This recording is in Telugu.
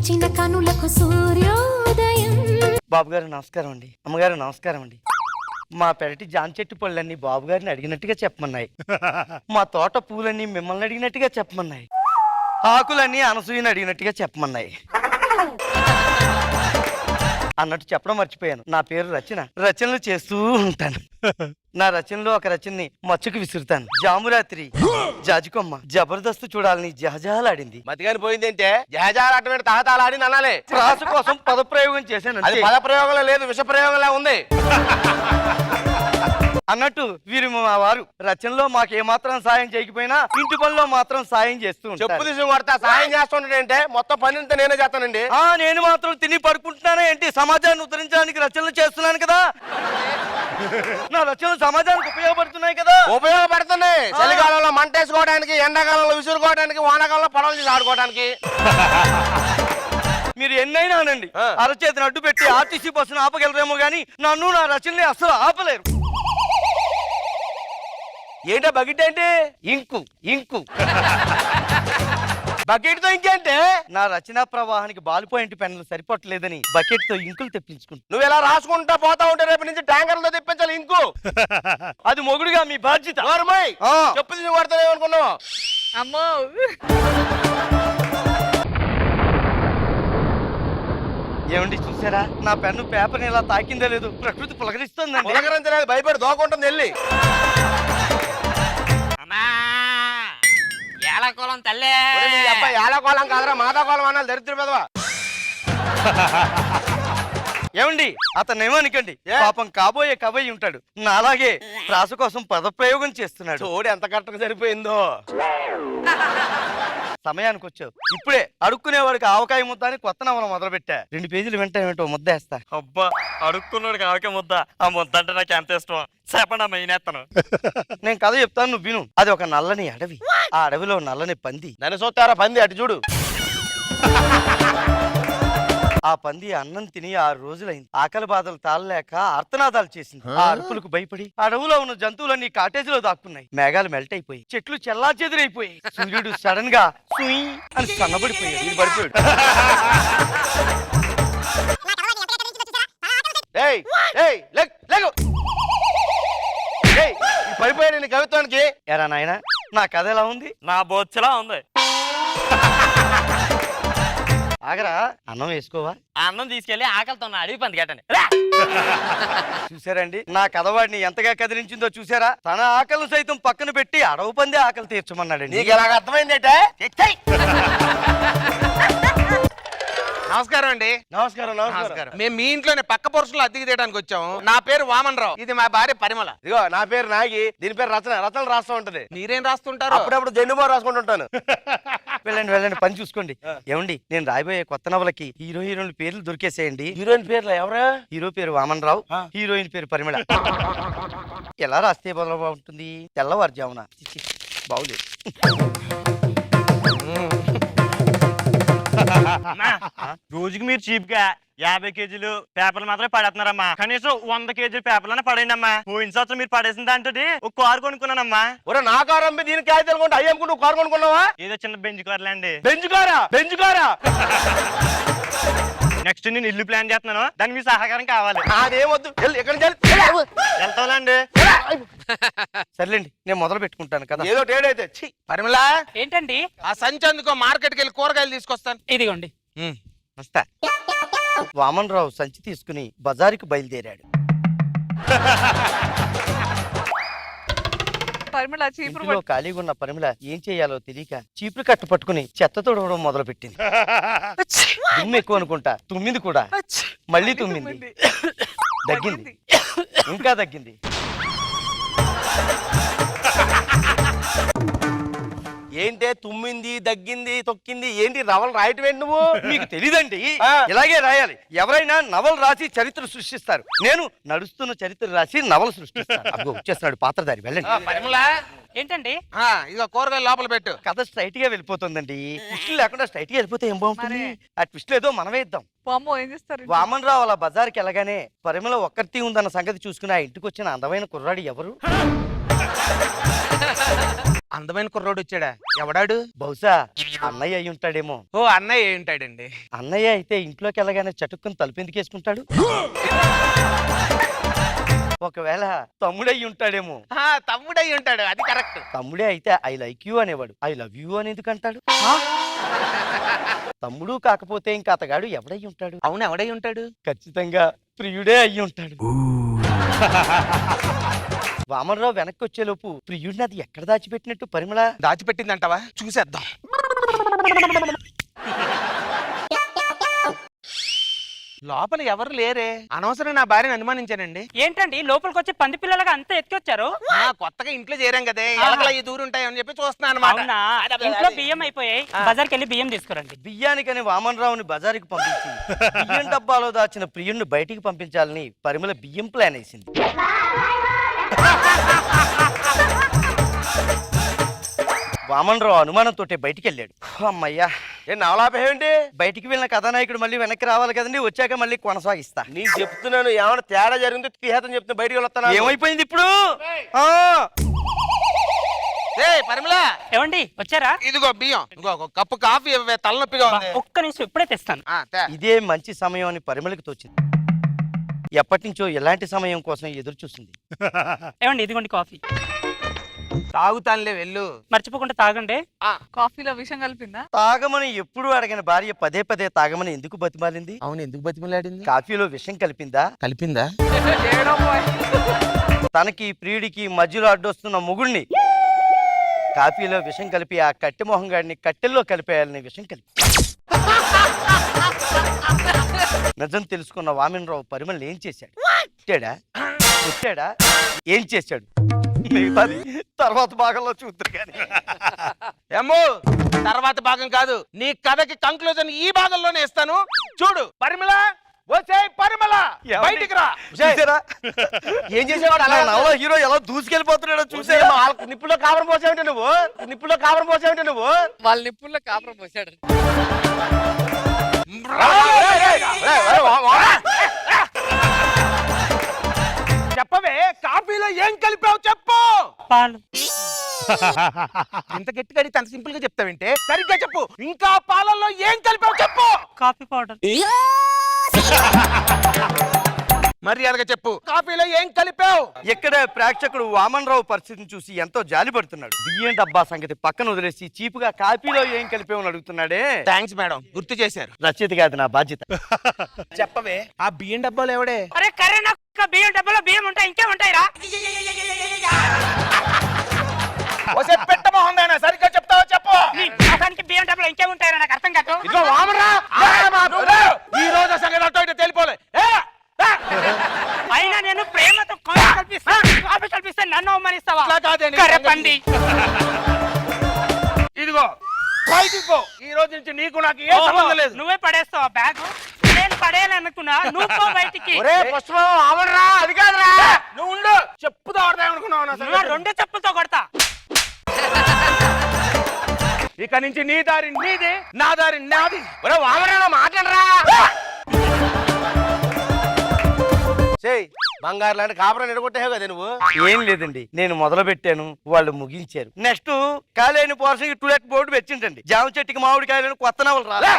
తెరిచిన కనులకు సూర్యోదయం. బాబు గారు నమస్కారం అండి. అమ్మగారు నమస్కారం అండి. మా పెరటి జాన్ చెట్టు పళ్ళన్నీ బాబు గారిని అడిగినట్టుగా చెప్పమన్నాయి. మా తోట పూలన్నీ మిమ్మల్ని అడిగినట్టుగా చెప్పమన్నాయి. ఆకులన్నీ అనసూయని అడిగినట్టుగా చెప్పమన్నాయి. అన్నట్టు చెప్పడం మర్చిపోయాను. నా పేరు రచన. రచనలు చేస్తూ ఉంటాను. నా రచనలో ఒక రచనని మచ్చుకు విసురుతాను. జామురాత్రి జాజికొమ్మ జబర్దస్త్ చూడాలని జహజాలాడింది. మతిగాని పోయిందంటే జహజాలాటం తాహతాలాడి అనాలే. ప్రాస కోసం పదప్రయోగం చేశాను. అది పద ప్రయోగంలో లేదు, విష ప్రయోగంలా ఉంది. అన్నట్టు వీరు మా వారు రచనలో మాకు ఏమాత్రం సాయం చేయకపోయినా ఇంటి పనిలో మాత్రం సాయం చేస్తూ చెప్పు ఉంటారు. తీసి కొడతా సాయం చేస్తుంటే మొత్తం పని అంతా నేనే చేస్తానండి. నేను మాత్రం తిని పడుకుంటున్నానే ఏంటి? సమాజాన్ని ఉద్ధరించడానికి రచనలు చేస్తున్నాను కదా. నా రచనలు సమాజానికి ఉపయోగపడుతున్నాయి కదా. ఉపయోగపడుతున్నాయి. చలికాలంలో మంట వేసుకోవడానికి, ఎండాకాలంలో విసురుకోవడానికి, వానాకాలంలో పొలం తీసి ఆడుకోవడానికి. మీరు ఎన్నైనా అనండి, అరచేతిని అడ్డు పెట్టి ఆర్టీసీ బస్సును ఆపగలరేమో గానీ నన్ను నా రచనని అస్సలు ఆపలేరు. ఏంటో బకెట్ ఏంటి? ఇంకు ఇంకు బకెట్ తో ఇంకేంటే? నా రచనా ప్రవాహానికి బాల్ పాయింట్ పెన్నులు సరిపట్టలేదని బకెట్ తో ఇంకులు తెప్పించుకుంటా. నువ్వు ఎలా రాసుకుంటా పోతా ఉంటే రేపు నుంచి ట్యాంకర్లతో తెప్పించాలి ఇంకు. అది మొగుడుగా మీ బాధ్యత. చెప్పు తీసి కొడతానే అనుకున్నావు. అమ్మో ఏమండి చూసారా? నా పెన్ను పేపర్ని ఇలా తాకిందో లేదు, ప్రకృతి పులకరిస్తుందండి. పులకరించలేదు, భయపడి దోకుంటుంది వెళ్ళి. ఏలకోలం తల్లే. అబ్బాయి ఏలకోలం కాదురా, మాదాకోలం అనాలి. దరిద్ర పెదవా. ఏమండి అతను ఏమనుకోండి, పాపం కాబోయే కవయి ఉంటాడు. నా అలాగే ప్రాస కోసం పదప్రయోగం చేస్తున్నాడు. చూడు ఎంత కరెక్ట్గా సరిపోయిందో. సమయానికి వచ్చావు. ఇప్పుడే అడుక్కునేవాడికి ఆవకాయ ముద్ద అని కొత్త నవల మొదలు పెట్టా. 2 పేజీలు వెంటో ముద్ద వేస్తా. అబ్బా అడుక్కున్నాడికి ఆవకాయ ముద్ద. ఆ ముద్ద అంటే నాకు ఎంత ఇష్టం చెప్పండి అమ్మా. ఈనేస్తాను. నేను కథ చెప్తాను, నువ్వు విను. అది ఒక నల్లని అడవి. ఆ అడవిలో నల్లని పంది. నన్ను చూస్తారా పంది? అటు చూడు. ఆ పంది అన్నం తిని 6 రోజులైంది. ఆకలి బాధలు తాళలేక ఆర్తనాదాలు చేసింది. ఆ అరుపులకు భయపడి అడవులో ఉన్న జంతువులన్నీ కాటేజీలో దాక్కున్నాయి. మేఘాలు మెల్ట్ అయిపోయి, చెట్లు చెల్లా చెదిరైపోయి, సూర్యుడు సడన్ గా సుయ్ అని సన్నబడిపోయాడు. ఇది పడిపోయాడు. పడిపోయాడు నీ కవిత్వానికి. ఎరా నాయన, నా కథ ఎలా ఉంది? నా బొచ్చలా ఉంది. ఆగరా, అన్నం వేసుకోవా? అన్నం తీసుకెళ్లి ఆకలితో అడిగి పంది కట్టండి. చూసారండి నా కథవాడిని ఎంతగా కదిలించిందో చూసారా? తన ఆకలిని సైతం పక్కన పెట్టి అడవు పందే ఆకలి తీర్చమన్నాడండి. నీకు ఎలాగ అర్థమైందేటే? నమస్కారం అండి. నమస్కారం. నమస్కారం. మేము మీ ఇంట్లోనే పక్క పోర్షన్లో అద్దెకి తీయడానికి వచ్చాము. నా పేరు వామన్ రావు, ఇది మా భార్య పరిమళ. ఇదిగో నా పేరు నాగి, దీని పేరు రచన. రచనలు రాస్తూ ఉంటది. మీరేం రాస్తుంటారు? అప్పుడప్పుడు జెండుబాబు రాసుకుంటుంటాను. వెళ్ళండి పని చూసుకోండి. ఏమండి నేను రాయబోయే కొత్త నవలకి హీరోయిన్ల పేర్లు దొరికేసేయండి. హీరోయిన్ పేర్లు ఎవరా? హీరో పేరు వామన్ రావు, హీరోయిన్ పేరు పరిమళ. ఎలా రాస్తే బాగుంటుంది? తెల్లవారుజామున బాగులేదు. రోజుకి మీరు చీప్ గా 50 కేజీలు పేపర్లు మాత్రమే పడేస్తున్నారమ్మా. కనీసం 100 కేజీల పేపర్లన్నా పడేయండి అమ్మా. పోయిన సంవత్సరం మీరు పడేసిన దాంతో ఒక కారు కొనుక్కున్నానమ్మా. ఒరే నా కారు అమ్మి దీనికి కాగితాలు కొంటే అయ్యి అమ్ముకుంటూ కారు కొనుక్కున్నావా? ఏదో చిన్న బెంచ్ కార్లు అండి. బెంచ్ కారా? నెక్స్ట్ నేను ఇల్లు ప్లాన్ చేస్తున్నాను, దానికి మీ సహకారం కావాలి. అదేమొద్దు, వెళ్తాండి. సర్లేండి నేను మొదలు పెట్టుకుంటాను కదా. ఏదో టేడైతే. పరిమళ ఏంటండి? ఆ సంచి అందుకో, మార్కెట్కి వెళ్ళి కూరగాయలు తీసుకొస్తాను. ఇదిగోండి. వస్తా. వామన్ రావు సంచి తీసుకుని బజారుకి బయలుదేరాడు. పరిమళ చీపురు ఇంట్లో ఖాళీగా ఉన్న పరిమళ ఏం చేయాలో తెలియక చీపురు కట్టు పట్టుకుని చెత్త తోడవడం మొదలు పెట్టింది. దుమ్ము ఎక్కువ అనుకుంటా, తుమ్మింది కూడా. మళ్ళీ తుమ్మింది, దగ్గింది, ఇంకా దగ్గింది. ఏంటే తుమ్మింది, దగ్గింది, తొక్కింది ఏంటి? నవలు రాయటం ఏంటి నువ్వు? మీకు తెలీదండి, ఇలాగే రాయాలి. ఎవరైనా నవలు రాసి చరిత్ర సృష్టిస్తారు. నేను నడుస్తున్న చరిత్ర రాసి నవలు సృష్టిస్తాను. అదిగో వచ్చేస్తున్నాడు పాత్రధారి. వెళ్ళండి. పరిమళ ఏంటండి? ఇక కూరగాయలు లోపల పెట్టు. కథ స్ట్రైట్ గా వెళ్ళిపోతుందండి. ట్విస్టులు లేకుండా స్ట్రైట్ గా వెళ్ళిపోతే ఏం బాగుంటుంది? ఆ ట్విస్ట్ ఏదో మనమే ఇద్దాం. ఏం చేస్తారు? వామన్ రావు అలా బజార్కి వెళ్ళగానే పరిమళ ఒక్కరితీ ఉందన్న సంగతి చూసుకుని ఆ ఇంటికి వచ్చిన అందమైన కుర్రాడు ఎవరు? అందమైన కుర్రోడు వచ్చాడా? ఎవడాడు? బహుశా అన్నయ్య అయి ఉంటాడేమో. ఓ అన్నయ్య ఏ ఉంటాడండి? అన్నయ్య అయితే ఇంట్లోకి వెళ్ళగానే చటుక్కుని తలుపు ఎందుకు వేసుకుంటాడు? ఒకవేళ తమ్ముడయ్యి ఉంటాడేమో. తమ్ముడై ఉంటాడు, అది కరెక్ట్. తమ్ముడే అయితే ఐ లైక్ యూ అనేవాడు, ఐ లవ్ యూ అని ఎందుకు అంటాడు? తమ్ముడు కాకపోతే ఇంకా అతగాడు ఎవడయ్యి ఉంటాడు? అవును, ఎవడై ఉంటాడు? ఖచ్చితంగా ప్రియుడే అయ్యి ఉంటాడు. వామనరావు వెనక్కి వచ్చేలోపు ప్రియుడిని అది ఎక్కడ దాచిపెట్టినట్టు పరిమళ దాచిపెట్టిందంటావా? చూసేద్దాం. లోపల ఎవరు లేరే. అనవసరం నా భార్యను అనుమానించానండి. ఏంటండి లోపలికి వచ్చి పంది పిల్లలుగా అంత ఎత్తుకొచ్చారు? కొత్తగా ఇంట్లో చేరాం కదే, ఎలకల ఈ దూరం ఉంటాయని చెప్పి చూస్తున్నాను అనమాట. అవునా? ఇంట్లో బియ్యం అయిపోయాయి, బజార్కి వెళ్ళి బియ్యం తీసుకురండి. బియ్యానికని వామనరావుని బజారుకి పంపించి బియ్యం డబ్బాలో దాచిన ప్రియుడిని బయటికి పంపించాలని పరిమళ బియ్యం ప్లాన్ వేసింది. వామనరావు అనుమానంతో బయటికి వెళ్ళాడు. అమ్మయ్యా, ఏ నవలాపేంటి? బయటికి వెళ్ళిన కథానాయకుడు మళ్ళీ వెనక్కి రావాలి కదండి, వచ్చాక మళ్ళీ కొనసాగిస్తా. నీకు చెప్తున్నాను, ఏమైనా తేడా జరిగిందో తీహేతం చెప్తున్నా, బయటికి వెళ్తాను. ఏమైపోయింది ఇప్పుడు? పరిమళ, ఏమండి వచ్చారా? ఇదిగో బియ్యం, ఇదిగో ఒక కప్పు కాఫీ ఇవ్వవే, తలనొప్పిగా ఉంది. ఒక్క నిమిషం ఇప్పుడే తెస్తాను. ఇదే మంచి సమయం అని పరిమళకి తోచింది. ఎప్పటి నుంచో ఎలాంటి సమయం కోసం ఎదురు చూస్తుంది. ఏమండి ఇదిగోండి కాఫీ. తాగుతానులే, వెళ్ళు. మర్చిపోకుండా తాగండి. కాఫీలో విషం కలిపిందా? తాగమని ఎప్పుడు అడిగిన భార్య పదే పదే తాగమని ఎందుకు బతిమాలింది? అవును, ఎందుకు బతిమలాడింది? కాఫీలో విషం కలిపిందా? కలిపిందా? ఏడో బాయ్. తనకి ప్రియుడికి మధ్యలో అడ్డొస్తున్న మొగుణ్ణి కాఫీలో విషం కలిపి ఆ కట్టె మొహం గాడిని కట్టెల్లో కలిపేయాలని విషం కలిపి. నిజం తెలుసుకున్న వామనరావు పరిమళని ఏం చేశాడు? కొట్టాడా? ఏం చేశాడు? మిగతాది తర్వాత భాగంలో చూద్దరు కానీ. ఏమో తర్వాత భాగం కాదు, నీ కథకి కంక్లూజన్ ఈ భాగంలోనే ఇస్తాను. చూడు పరిమళ, వచ్చేయ్ పరిమళ, బయటికి రా. చూసారా ఏం చేసేవాడు అలా? నవల హీరో ఎలా దూసుకెళ్ళిపోతున్నాడో చూసారా? నిప్పులో కాపురం పోసావంటే నువ్వు, నిప్పులో కాపురం పోసావంటే నువ్వు. వాళ్ళ నిప్పుల్లో కాపురం పోసాడు. చెప్పవే, కాఫీలో ఏం కలిపావు చెప్పు. పాలు. ఇంత గట్టిగా అడిగితే అంత సింపుల్ గా చెప్తావేంటే? సరిగ్గా చెప్పు. ఇంకా పాలల్లో ఏం కలిపావు చెప్పు. Coffee powder. మర్యాదగా చెప్పు, కాఫీలో ఏం కలిపావు. ఇక్కడ ప్రేక్షకుడు వామనరావు పరిస్థితిని చూసి ఎంతో జాలి పడుతున్నాడు. బియ్యం డబ్బా సంగతి పక్కన వదిలేసి చీపుగా కాఫీలో ఏం కలిపేమని అడుగుతున్నాడే. థ్యాంక్స్ మేడం, గుర్తు చేశారు. రచయిత కాదు నా బాధ్యత. చెప్పవే, ఆ బియ్యం డబ్బాలు ఎవడే? అరే కరేనా, బియ్యం డబ్బాలో బియ్యం ఉంటాయి, ఇంకేముంటాయిరా? పెట్టమోహందైనా సరిగ్గా చెప్తావా చెప్పు. బియ్యం డబ్బాలో ఇంకేముంటాయిరా, నాకు అర్థం కాదు. ఇదిగో వామరా, ఈ రోజు సంగతి అటో ఇటో తెలిపోలే. అయినా నేను ప్రేమతో కాఫీ కల్పిస్తే నన్ను అవమానిస్తావా? పంది. ఇదిగో బయటికి పో. ఈ రోజు నుంచి నీకు నాకు ఏ సంబంధం లేదు. నువ్వే పడేస్తావా బ్యాగ్? నేను పడేయాలనుకున్నా, నువ్వు పో బయటికి. అది కాదురా, నువ్వు ఉండు. చెప్పుతో ఆడదామనుకున్నావు, రెండు చెప్పులతో కొడతా. ఇక నుంచి నీ దారి నీది, నా దారి నాది. వామరా మాట్లాడరా. బంగారు లాంటి కాపురం ఎడగొట్టావు కదా నువ్వు. ఏం లేదండి, నేను మొదలు పెట్టాను, వాళ్ళు ముగించారు. నెక్స్ట్ కాలేని పోర్షన్ టూలెట్ బోర్డు పెట్టింటండి. జామ చెట్టుకి మామిడి కాయలను కొత్త నవలు రాలా.